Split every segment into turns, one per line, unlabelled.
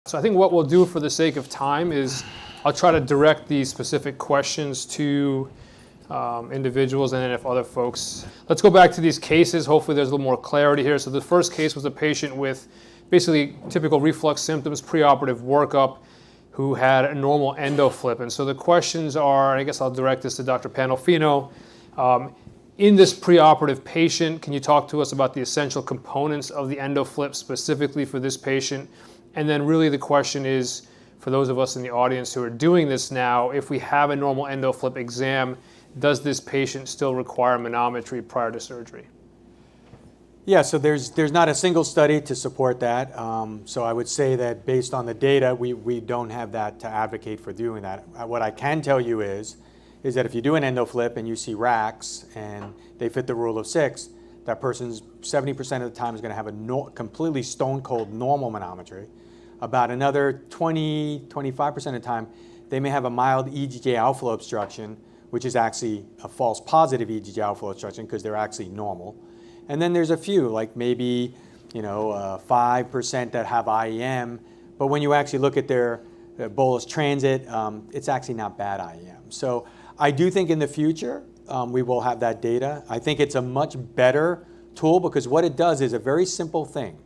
So I think what we'll do for the sake of time is I'll try to direct these specific questions to individuals, and then if other folks. Let's go back to these cases. Hopefully there's a little more clarity here. So the first case was a patient with basically typical reflux symptoms, preoperative workup, who had a normal endo flip. And so the questions are, I guess I'll direct this to Dr. Pandolfino. In this preoperative patient, can you talk to us about the essential components of the endo flip specifically for this patient? And then really the question is, for those of us in the audience who are doing this now, if we have a normal endo flip exam, does this patient still require manometry prior to surgery?
Yeah, so there's not a single study to support that. So I would say that based on the data, we don't have that to advocate for doing that. What I can tell you is that if you do an endo flip and you see racks and they fit the rule of 6, that person's 70% of the time is going to have a completely stone cold normal manometry. About another 20-25% of the time, they may have a mild EGJ outflow obstruction, which is actually a false positive EGJ outflow obstruction because they're actually normal. And then there's a few, like maybe 5% that have IEM, but when you actually look at their bolus transit, it's actually not bad IEM. So I do think in the future we will have that data. I think it's a much better tool because what it does is a very simple thing.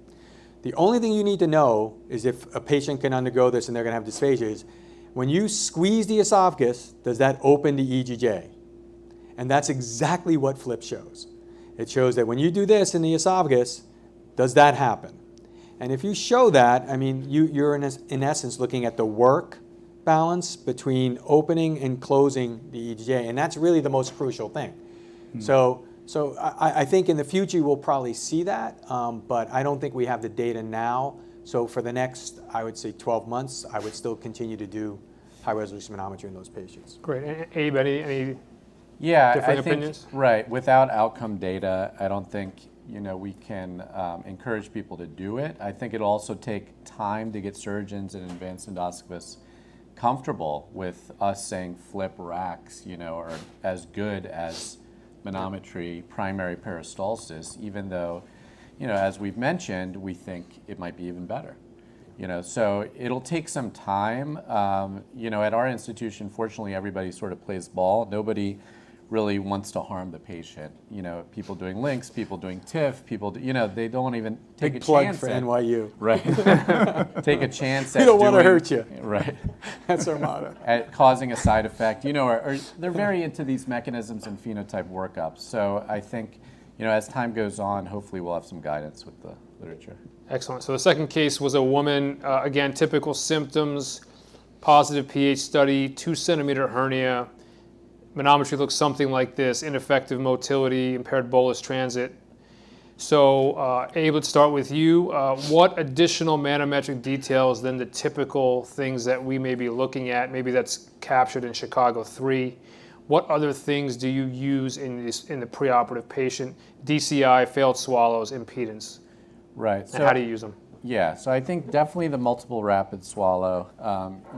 The only thing you need to know is if a patient can undergo this and they're going to have dysphagia is when you squeeze the esophagus, does that open the EGJ? And that's exactly what FLIP shows. It shows that when you do this in the esophagus, does that happen? And if you show that, I mean, you're in essence looking at the work balance between opening and closing the EGJ, and that's really the most crucial thing. So I think in the future we'll probably see that, but I don't think we have the data now. So for the next, I would say 12 months, I would still continue to do high-resolution manometry in those patients.
Great. And Abe, any
different
opinions?
Right. Without outcome data, I don't think we can encourage people to do it. I think it'll also take time to get surgeons and advanced endoscopists comfortable with us saying flip racks, are as good as manometry primary peristalsis, even though, as we've mentioned, we think it might be even better. So it'll take some time. At our institution, fortunately, everybody sort of plays ball. Nobody really wants to harm the patient. People doing links, people doing TIF, people, they don't even take a
plug
chance
for
at,
NYU.
Right. Take a chance at
We don't want to hurt you.
Right.
That's our motto.
At causing a side effect, or they're very into these mechanisms and phenotype workups. So I think, as time goes on, hopefully we'll have some guidance with the literature.
Excellent. So the second case was a woman, again, typical symptoms, positive pH study, 2-centimeter hernia. Manometry looks something like this: ineffective motility, impaired bolus transit. So Abe, let's start with you. What additional manometric details than the typical things that we may be looking at, maybe that's captured in Chicago 3, what other things do you use in the preoperative patient? DCI, failed swallows, impedance.
Right.
And how do you use them?
Yeah, so I think definitely the multiple rapid swallow,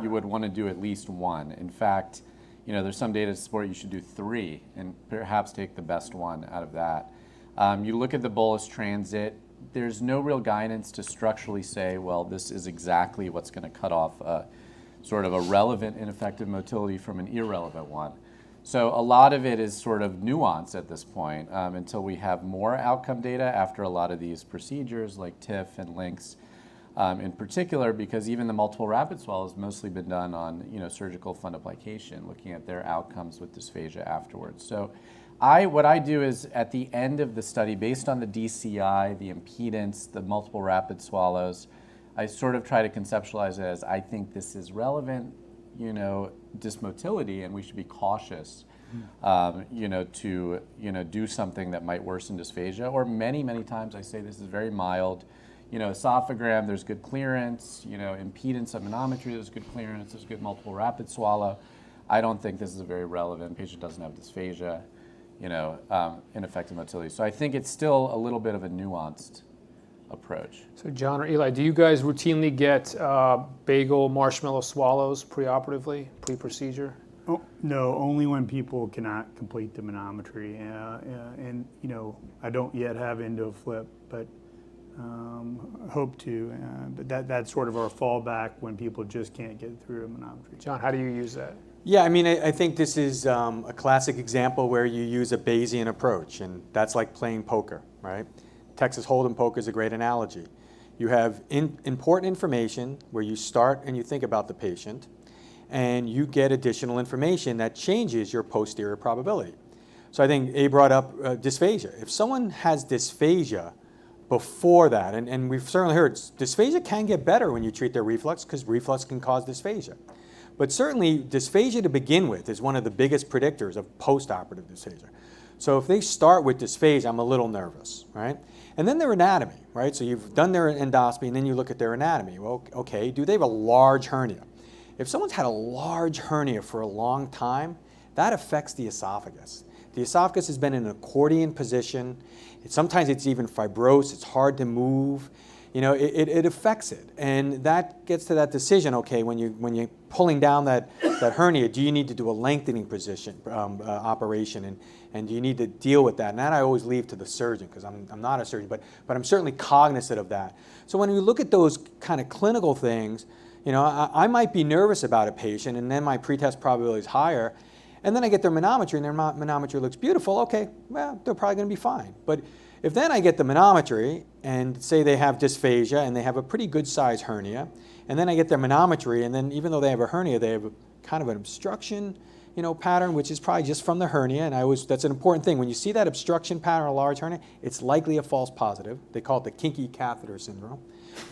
you would want to do at least one. In fact, there's some data to support you should do 3 and perhaps take the best one out of that. You look at the bolus transit, there's no real guidance to structurally say, well, this is exactly what's going to cut off sort of a relevant ineffective motility from an irrelevant one. So a lot of it is sort of nuance at this point until we have more outcome data after a lot of these procedures like TIF and links. In particular, because even the multiple rapid swallow has mostly been done on surgical fundoplication, looking at their outcomes with dysphagia afterwards. So what I do is at the end of the study, based on the DCI, the impedance, the multiple rapid swallows, I sort of try to conceptualize it as I think this is relevant, dysmotility, and we should be cautious, to do something that might worsen dysphagia. Or many times I say this is very mild. Esophagram, there's good clearance. Impedance of manometry, there's good clearance. There's good multiple rapid swallow. I don't think this is a very relevant. Patient doesn't have dysphagia, ineffective motility. So I think it's still a little bit of a nuanced approach.
So John or Eli, do you guys routinely get bagel marshmallow swallows preoperatively, pre-procedure?
Oh, no, only when people cannot complete the manometry. And I don't yet have endo flip, but hope to, but that's sort of our fallback when people just can't get through a manometry.
John, how do you use that?
Yeah, I mean, I think this is a classic example where you use a Bayesian approach, and that's like playing poker, right? Texas Hold'em poker is a great analogy. You have important information where you start and you think about the patient, and you get additional information that changes your posterior probability. So I think A brought up dysphagia. If someone has dysphagia before that, and we've certainly heard dysphagia can get better when you treat their reflux because reflux can cause dysphagia. But certainly dysphagia to begin with is one of the biggest predictors of postoperative dysphagia. So if they start with dysphagia, I'm a little nervous, right? And then their anatomy, right? So you've done their endoscopy and then you look at their anatomy. Well, okay, do they have a large hernia? If someone's had a large hernia for a long time, that affects the esophagus. The esophagus has been in an accordion position. Sometimes it's even fibrosed. It's hard to move. You know, it affects it. And that gets to that decision, okay, when you're pulling down that hernia, do you need to do a lengthening position operation? And do you need to deal with that? And that I always leave to the surgeon because I'm not a surgeon, but I'm certainly cognizant of that. So when we look at those kind of clinical things, you know, I might be nervous about a patient and then my pretest probability is higher. And then I get their manometry and their manometry looks beautiful. Okay, well, they're probably going to be fine. But if then I get the manometry and say they have dysphagia and they have a pretty good size hernia, and then I get their manometry and then even though they have a hernia, they have a kind of an obstruction, you know, pattern, which is probably just from the hernia. And that's an important thing. When you see that obstruction pattern or a large hernia, it's likely a false positive. They call it the kinky catheter syndrome.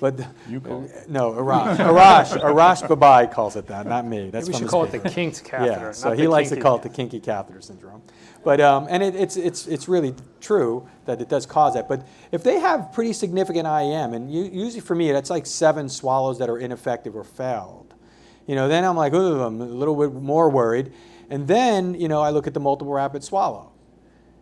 But
You call it?
no, Arash Babai calls it that, not me. That's
Maybe we
from
should
his
call it the
paper.
kinked catheter.
Yeah, so
not
he
the
likes to
kinky.
call it the kinky catheter syndrome. But and it's really true that it does cause that. But if they have pretty significant IEM, and usually for me that's like 7 swallows that are ineffective or failed, you know, then I'm like, ooh, I'm a little bit more worried. And then, you know, I look at the multiple rapid swallow.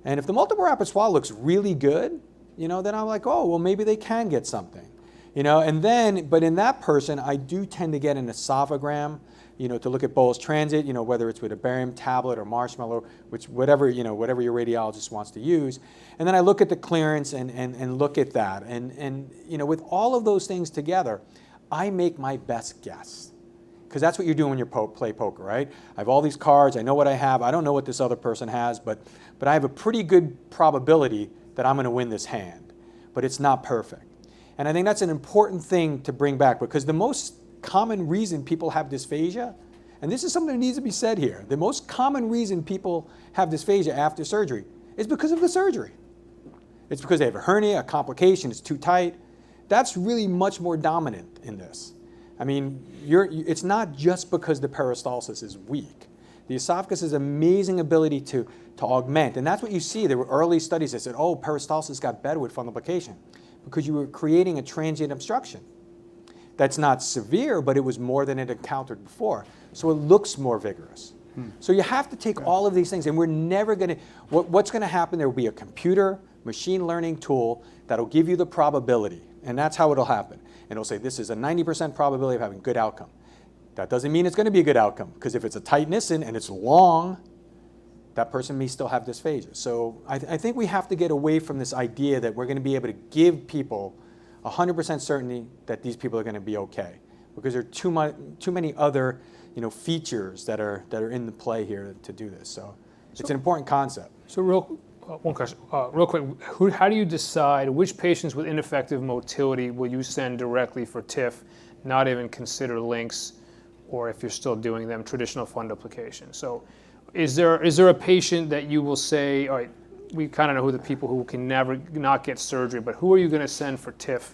And if the multiple rapid swallow looks really good, you know, then I'm like, oh, well, maybe they can get something. You know, and then, but in that person, I do tend to get an esophagram, you know, to look at bolus transit, you know, whether it's with a barium tablet or marshmallow, whatever your radiologist wants to use. And then I look at the clearance and look at that. And, you know, with all of those things together, I make my best guess. Because that's what you're doing when you play poker, right? I have all these cards, I know what I have, I don't know what this other person has, but I have a pretty good probability that I'm going to win this hand. But it's not perfect. And I think that's an important thing to bring back because the most common reason people have dysphagia, and this is something that needs to be said here, the most common reason people have dysphagia after surgery is because of the surgery. It's because they have a hernia, a complication, it's too tight. That's really much more dominant in this. I mean, it's not just because the peristalsis is weak. The esophagus has amazing ability to augment, and that's what you see. There were early studies that said, oh, peristalsis got better with fundoplication, because you were creating a transient obstruction. That's not severe, but it was more than it encountered before. So it looks more vigorous. So you have to take all of these things, and we're never going to, what's going to happen, there will be a computer machine learning tool that'll give you the probability, and that's how it'll happen. And it'll say, this is a 90% probability of having good outcome. That doesn't mean it's going to be a good outcome, because if it's a tight Nissen and it's long, that person may still have dysphagia. So I think we have to get away from this idea that we're going to be able to give people 100% certainty that these people are going to be okay, because there are too many other, you know, features that are in the play here to do this. So it's an important concept.
So one question, real quick. How do you decide which patients with ineffective motility will you send directly for TIF, not even consider links, or if you're still doing them, traditional fundoplication? So is there a patient that you will say, all right, we kind of know who the people who can never not get surgery, but who are you going to send for TIF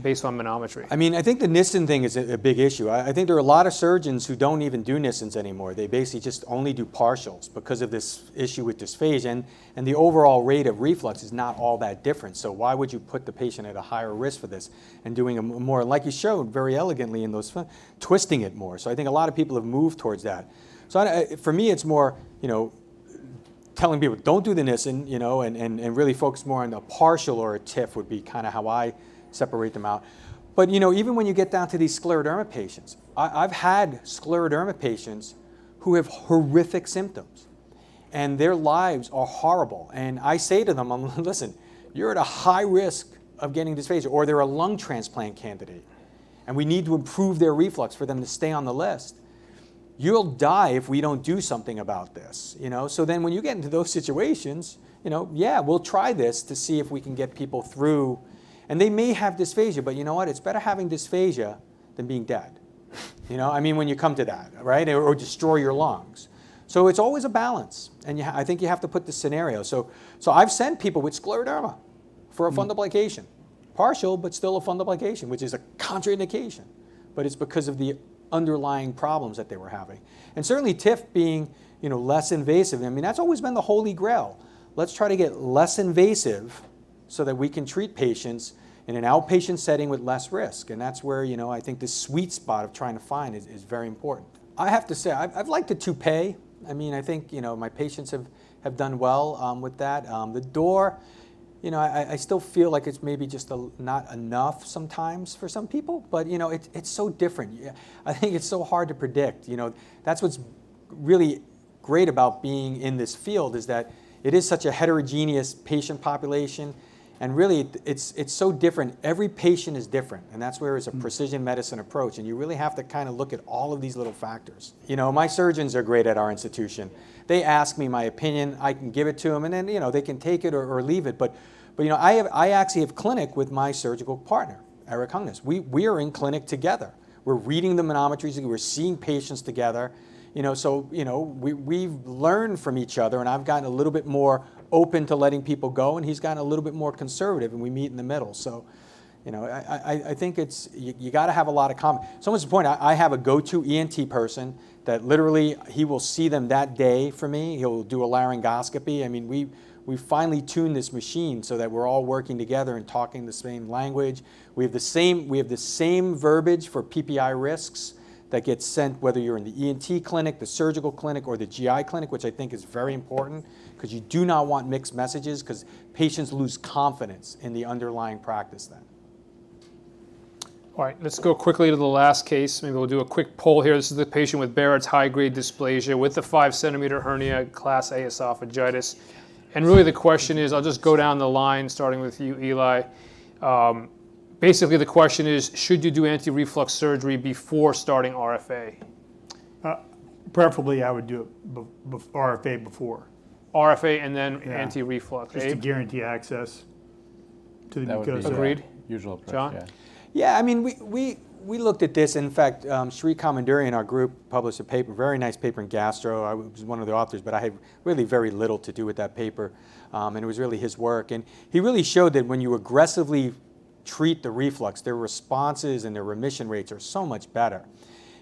based on manometry?
I mean, I think the Nissen thing is a big issue. I think there are a lot of surgeons who don't even do Nissens anymore. They basically just only do partials because of this issue with dysphagia, and the overall rate of reflux is not all that different. So why would you put the patient at a higher risk for this and doing a more, like you showed very elegantly in those, twisting it more. So I think a lot of people have moved towards that. So for me, it's more, you know, telling people don't do the Nissen, you know, and really focus more on a partial or a TIF would be kind of how I separate them out. But, you know, even when you get down to these scleroderma patients, I've had scleroderma patients who have horrific symptoms, and their lives are horrible. And I say to them, listen, you're at a high risk of getting dysphagia, or they're a lung transplant candidate, and we need to improve their reflux for them to stay on the list. You'll die if we don't do something about this, you know? So then when you get into those situations, you know, yeah, we'll try this to see if we can get people through. And they may have dysphagia, but you know what? It's better having dysphagia than being dead. You know, I mean, when you come to that, right? Or destroy your lungs. So it's always a balance. And I think you have to put the scenario. So I've sent people with scleroderma for a fundoplication. Partial, but still a fundoplication, which is a contraindication. But it's because of the underlying problems that they were having. And certainly TIF being, you know, less invasive, I mean, that's always been the holy grail. Let's try to get less invasive so that we can treat patients in an outpatient setting with less risk. And that's where, you know, I think the sweet spot of trying to find is very important. I have to say, I've liked the toupee. I mean, I think, you know, my patients have done well with that. The door, you know, I still feel like it's maybe just not enough sometimes for some people, but, you know, it's so different. I think it's so hard to predict. You know, that's what's really great about being in this field, is that it is such a heterogeneous patient population, and really it's so different. Every patient is different, and that's where it's a precision medicine approach, and you really have to kind of look at all of these little factors. You know, my surgeons are great at our institution. They ask me my opinion, I can give it to them, and then, you know, they can take it or leave it. But you know, I actually have clinic with my surgical partner, Eric Hungnes. We are in clinic together. We're reading the manometries, we're seeing patients together. You know, so, you know, we've learned from each other, and I've gotten a little bit more open to letting people go, and he's gotten a little bit more conservative, and we meet in the middle. So, you know, I think it's, you got to have a lot of so much to the point, I have a go-to ENT person that literally, he will see them that day for me. He'll do a laryngoscopy. I mean, we finally tuned this machine so that we're all working together and talking the same language. We have the same verbiage for PPI risks that gets sent whether you're in the ENT clinic, the surgical clinic, or the GI clinic, which I think is very important, because you do not want mixed messages, because patients lose confidence in the underlying practice then.
All right, let's go quickly to the last case. Maybe we'll do a quick poll here. This is the patient with Barrett's high-grade dysplasia with the 5-centimeter hernia, class A esophagitis. And really the question is, I'll just go down the line, starting with you, Eli. Basically, the question is, should you do anti-reflux surgery before starting RFA?
Preferably, I would do it RFA before.
RFA and then
Yeah.
anti-reflux.
Just to guarantee access to the
That would be
mucosa.
Agreed.
Usual approach,
John?
yeah.
Yeah, I mean, we looked at this. In fact, Sri Kamanduri in our group published a paper, very nice paper in Gastro. I was one of the authors, but I had really very little to do with that paper, and it was really his work. And he really showed that when you aggressively treat the reflux, their responses and their remission rates are so much better.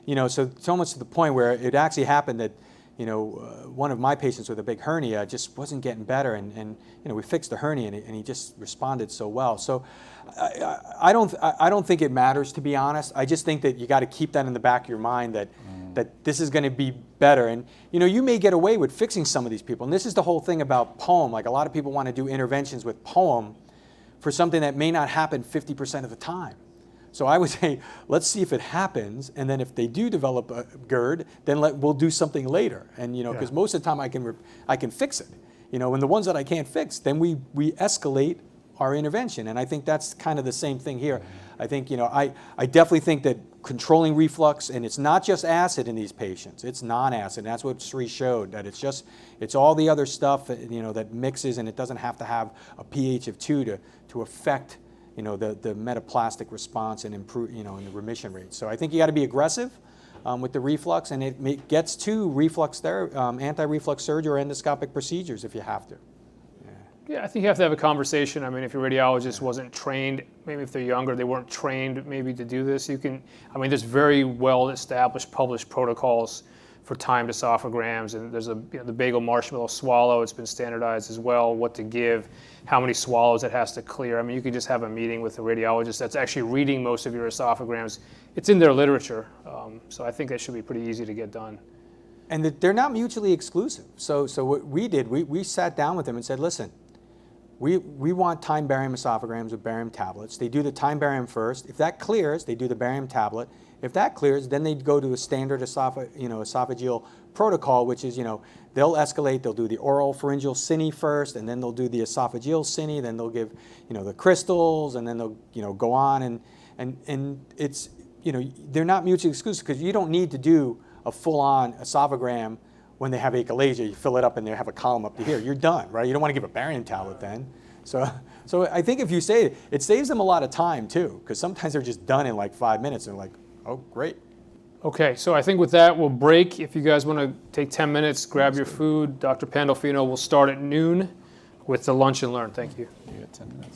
You know, so much to the point where it actually happened that, you know, one of my patients with a big hernia just wasn't getting better, and you know, we fixed the hernia, and he just responded so well. So I don't think it matters, to be honest. I just think that you got to keep that in the back of your mind, that this is going to be better. And you know, you may get away with fixing some of these people, and this is the whole thing about POEM. Like, a lot of people want to do interventions with POEM for something that may not happen 50% of the time. So I would say, let's see if it happens, and then if they do develop a GERD, then we'll do something later. And you know, because most of the time I can fix it. You know, and the ones that I can't fix, then we escalate our intervention. And I think that's kind of the same thing here. I think, you know, I definitely think that controlling reflux, and it's not just acid in these patients, it's non-acid. And that's what Sri showed, that it's all the other stuff, you know, that mixes, and it doesn't have to have a pH of 2 to affect, you know, the metaplastic response and improve, you know, in the remission rate. So I think you got to be aggressive with the reflux, and it gets to reflux therapy, anti-reflux surgery or endoscopic procedures if you have to.
Yeah, I think you have to have a conversation. I mean, if your radiologist wasn't trained, maybe if they're younger, they weren't trained maybe to do this, you can, I mean, there's very well established published protocols for timed esophograms, and there's the bagel marshmallow swallow, it's been standardized as well, what to give, how many swallows it has to clear. I mean, you could just have a meeting with a radiologist that's actually reading most of your esophograms. It's in their literature, so I think that should be pretty easy to get done.
And they're not mutually exclusive. So what we did, we sat down with them and said, listen, we want time barium esophograms with barium tablets. They do the time barium first. If that clears, they do the barium tablet. If that clears, then they'd go to a standard esophageal protocol, which is, they'll escalate, they'll do the oral pharyngeal cine first, and then they'll do the esophageal cine, then they'll give, the crystals, and then they'll, go on, and it's, they're not mutually exclusive, because you don't need to do a full-on esophagram when they have achalasia. You fill it up and they have a column up to here. You're done, right? You don't want to give a barium tablet then. So I think if you say it saves them a lot of time too, because sometimes they're just done in like 5 minutes and they're like, oh, great.
Okay, so I think with that, we'll break. If you guys want to take 10 minutes, grab your food. Dr. Pandolfino will start at noon with the lunch and learn. Thank you.
You got 10 minutes.